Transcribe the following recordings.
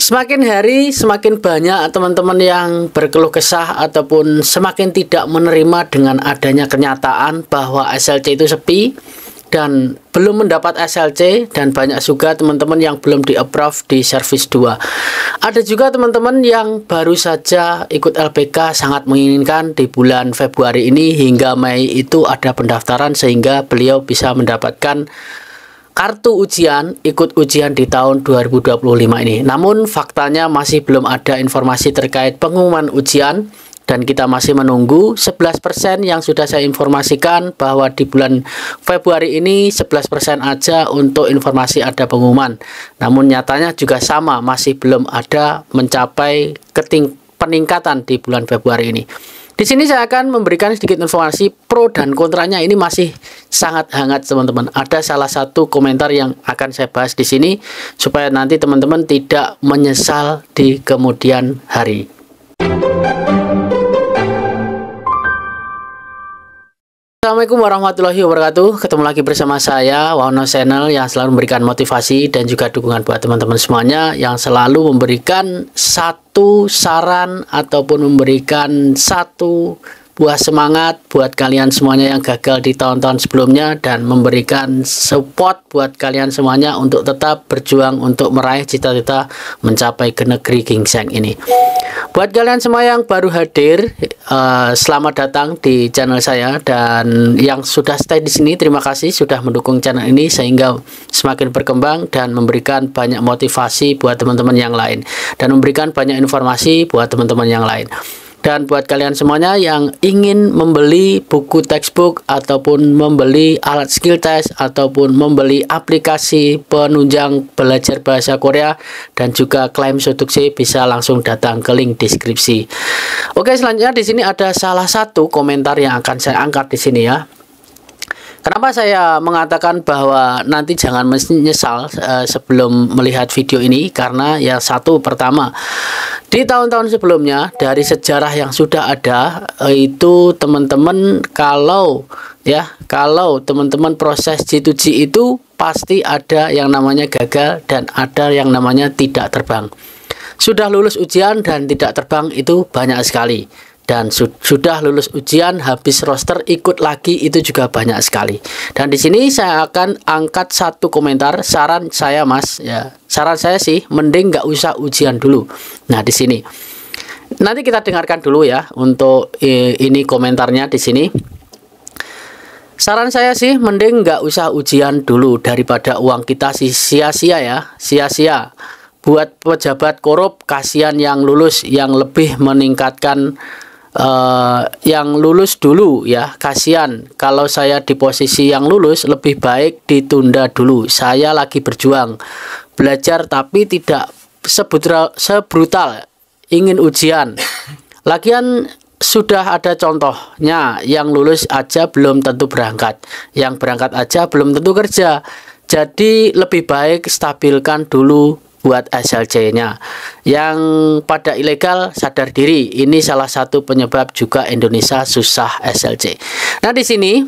Semakin hari semakin banyak teman-teman yang berkeluh kesah ataupun semakin tidak menerima dengan adanya kenyataan bahwa SLC itu sepi dan belum mendapat SLC, dan banyak juga teman-teman yang belum di-approve di service 2. Ada juga teman-teman yang baru saja ikut LPK sangat menginginkan di bulan Februari ini hingga Mei itu ada pendaftaran sehingga beliau bisa mendapatkan kartu ujian, ikut ujian di tahun 2025 ini. Namun faktanya masih belum ada informasi terkait pengumuman ujian dan kita masih menunggu. 11% yang sudah saya informasikan bahwa di bulan Februari ini 11% aja untuk informasi ada pengumuman. Namun nyatanya juga sama, masih belum ada mencapai peningkatan di bulan Februari ini. Di sini saya akan memberikan sedikit informasi pro dan kontranya, ini masih sangat hangat teman-teman. Ada salah satu komentar yang akan saya bahas di sini supaya nanti teman-teman tidak menyesal di kemudian hari. Assalamualaikum warahmatullahi wabarakatuh. Ketemu lagi bersama saya Wahono Channel yang selalu memberikan motivasi dan juga dukungan buat teman-teman semuanya, yang selalu memberikan satu saran ataupun memberikan satu buah semangat buat kalian semuanya yang gagal di tahun-tahun sebelumnya, dan memberikan support buat kalian semuanya untuk tetap berjuang untuk meraih cita-cita mencapai ke negeri gingseng ini. Buat kalian semua yang baru hadir, selamat datang di channel saya, dan yang sudah stay di sini terima kasih sudah mendukung channel ini sehingga semakin berkembang dan memberikan banyak motivasi buat teman-teman yang lain dan memberikan banyak informasi buat teman-teman yang lain. Dan buat kalian semuanya yang ingin membeli buku textbook ataupun membeli alat skill test ataupun membeli aplikasi penunjang belajar bahasa Korea dan juga klaim Sotukse, bisa langsung datang ke link deskripsi. Oke, selanjutnya di sini ada salah satu komentar yang akan saya angkat di sini ya. Kenapa saya mengatakan bahwa nanti jangan menyesal sebelum melihat video ini? Karena ya satu, pertama, di tahun-tahun sebelumnya dari sejarah yang sudah ada itu teman-teman kalau teman-teman proses G2G itu pasti ada yang namanya gagal dan ada yang namanya tidak terbang. Sudah lulus ujian dan tidak terbang itu banyak sekali. Dan sudah lulus ujian, habis roster, ikut lagi itu juga banyak sekali. Dan di sini saya akan angkat satu komentar, saran saya mas, ya saran saya sih mending nggak usah ujian dulu. Nah di sini nanti kita dengarkan dulu ya untuk ini komentarnya di sini. Saran saya sih mending nggak usah ujian dulu daripada uang kita sia-sia ya, sia-sia. Buat pejabat korup, kasihan yang lulus, yang lebih meningkatkan yang lulus dulu ya, kasihan. Kalau saya di posisi yang lulus, lebih baik ditunda dulu. Saya lagi berjuang belajar tapi tidak sebrutal ingin ujian. Lagian sudah ada contohnya, yang lulus aja belum tentu berangkat, yang berangkat aja belum tentu kerja. Jadi lebih baik stabilkan dulu buat SLC-nya. Yang pada ilegal sadar diri, ini salah satu penyebab juga Indonesia susah SLC. Nah di sini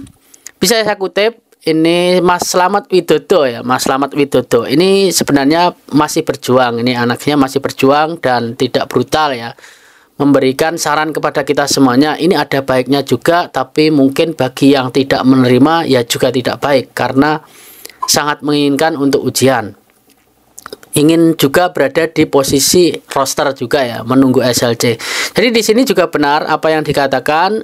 bisa saya kutip, ini Mas Slamet Widodo ya, Mas Slamet Widodo ini sebenarnya masih berjuang, ini anaknya masih berjuang dan tidak brutal ya, memberikan saran kepada kita semuanya. Ini ada baiknya juga, tapi mungkin bagi yang tidak menerima ya juga tidak baik, karena sangat menginginkan untuk ujian, ingin juga berada di posisi roster juga ya, menunggu SLC. Jadi di sini juga benar apa yang dikatakan,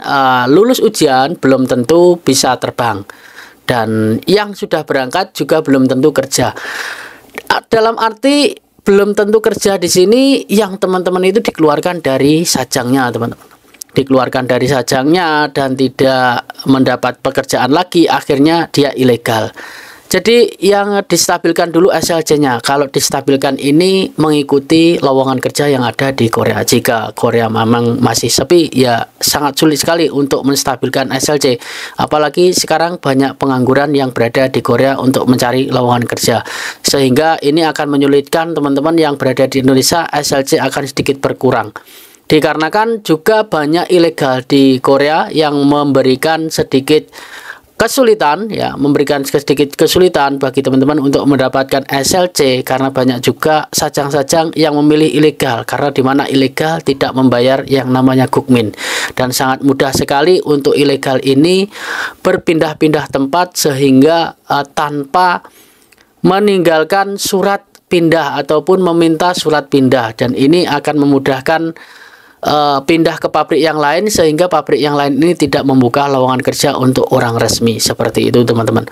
lulus ujian belum tentu bisa terbang, dan yang sudah berangkat juga belum tentu kerja. Dalam arti belum tentu kerja di sini, yang teman-teman itu dikeluarkan dari sajangnya, teman-teman. Dikeluarkan dari sajangnya dan tidak mendapat pekerjaan lagi, akhirnya dia ilegal. Jadi yang distabilkan dulu SLC-nya. Kalau distabilkan ini mengikuti lowongan kerja yang ada di Korea. Jika Korea memang masih sepi, ya sangat sulit sekali untuk menstabilkan SLC. Apalagi sekarang banyak pengangguran yang berada di Korea untuk mencari lowongan kerja. Sehingga ini akan menyulitkan teman-teman yang berada di Indonesia, SLC akan sedikit berkurang. Dikarenakan juga banyak ilegal di Korea yang memberikan sedikit kesulitan, ya, memberikan sedikit kesulitan bagi teman-teman untuk mendapatkan SLC, karena banyak juga sajang-sajang yang memilih ilegal, karena di mana ilegal tidak membayar yang namanya Gukmin, dan sangat mudah sekali untuk ilegal ini berpindah-pindah tempat sehingga tanpa meninggalkan surat pindah ataupun meminta surat pindah, dan ini akan memudahkan pindah ke pabrik yang lain, sehingga pabrik yang lain ini tidak membuka lowongan kerja untuk orang resmi. Seperti itu teman-teman.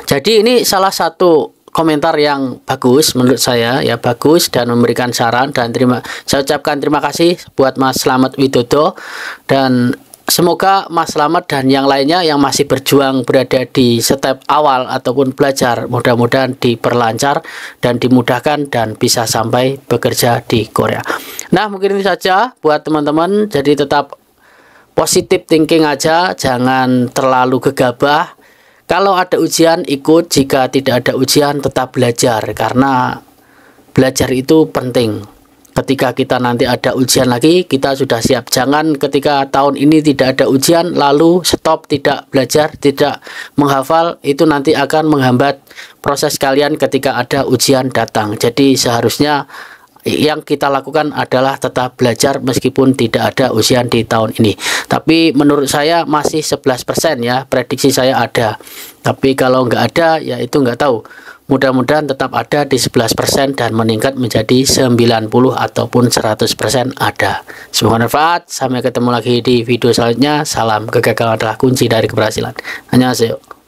Jadi ini salah satu komentar yang bagus menurut saya, ya, bagus dan memberikan saran, dan saya ucapkan terima kasih buat Mas Slamet Widodo, dan semoga Mas Slamet dan yang lainnya yang masih berjuang berada di step awal ataupun belajar, mudah-mudahan diperlancar dan dimudahkan dan bisa sampai bekerja di Korea. Nah, mungkin ini saja buat teman-teman. Jadi tetap positive thinking aja, jangan terlalu gegabah. Kalau ada ujian ikut, jika tidak ada ujian tetap belajar, karena belajar itu penting. Ketika kita nanti ada ujian lagi, kita sudah siap. Jangan ketika tahun ini tidak ada ujian lalu stop, tidak belajar, tidak menghafal, itu nanti akan menghambat proses kalian ketika ada ujian datang. Jadi seharusnya yang kita lakukan adalah tetap belajar meskipun tidak ada ujian di tahun ini. Tapi menurut saya masih 11% ya, prediksi saya ada. Tapi kalau nggak ada, ya itu nggak tahu. Mudah-mudahan tetap ada di 11% dan meningkat menjadi 90 ataupun 100% ada. Semoga bermanfaat. Sampai ketemu lagi di video selanjutnya. Salam, kegagalan adalah kunci dari keberhasilan. Annyeonghaseyo.